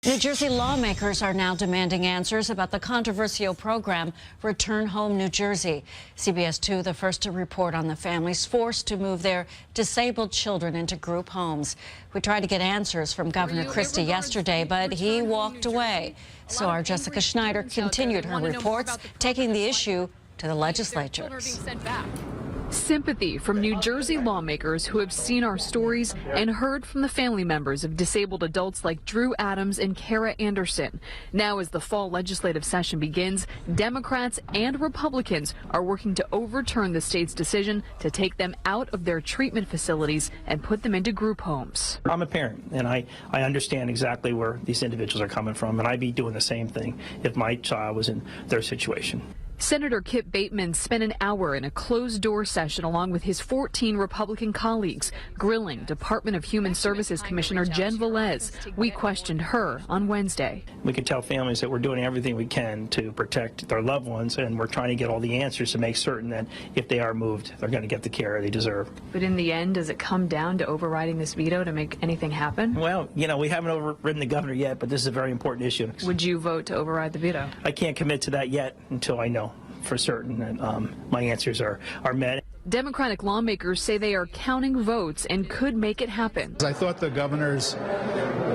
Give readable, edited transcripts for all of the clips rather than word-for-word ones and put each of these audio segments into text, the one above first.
New Jersey lawmakers are now demanding answers about the controversial program Return Home New Jersey. CBS 2, the first to report on the families forced to move their disabled children into group homes. We tried to get answers from Governor Christie yesterday, but he walked away. So our Jessica Schneider continued her reports, taking the issue to the legislators. Sympathy from New Jersey lawmakers who have seen our stories and heard from the family members of disabled adults like Drew Adams and Kara Anderson. Now, as the fall legislative session begins, Democrats and Republicans are working to overturn the state's decision to take them out of their treatment facilities and put them into group homes. I'm a parent, and I understand exactly where these individuals are coming from, and I'd be doing the same thing if my child was in their situation. Senator Kip Bateman spent an hour in a closed-door session along with his 14 Republican colleagues, grilling Department of Human Services Commissioner Jen Velez. We questioned her on Wednesday. We can tell families that we're doing everything we can to protect their loved ones, and we're trying to get all the answers to make certain that if they are moved, they're going to get the care they deserve. But in the end, does it come down to overriding this veto to make anything happen? Well, you know, we haven't overridden the governor yet, but this is a very important issue. Would you vote to override the veto? I can't commit to that yet until I know for certain that my answers are met. Democratic lawmakers say they are counting votes and could make it happen. I thought the governor's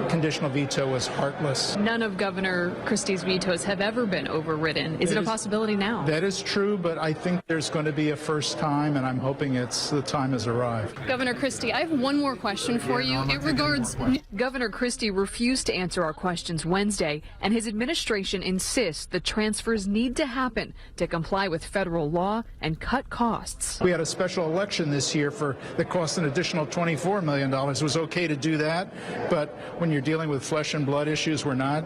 conditional veto was heartless. None of Governor Christie's vetoes have ever been overridden. Is it a possibility now? That is true, but I think there's going to be a first time, and I'm hoping the time has arrived. Governor Christie, I have one more question for you. It regards... Governor Christie refused to answer our questions Wednesday, and his administration insists the transfers need to happen to comply with federal law and cut costs. We had a special election this year that cost an additional $24 million. It was okay to do that, but when you're dealing with flesh and blood issues, we're not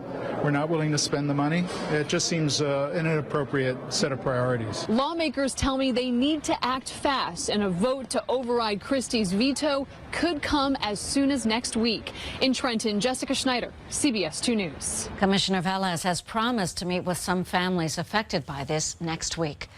willing to spend the money. It just seems an inappropriate set of priorities. Lawmakers tell me they need to act fast, and a vote to override Christie's veto could come as soon as next week. In Trenton, Jessica Schneider, CBS 2 News. Commissioner Velez has promised to meet with some families affected by this next week.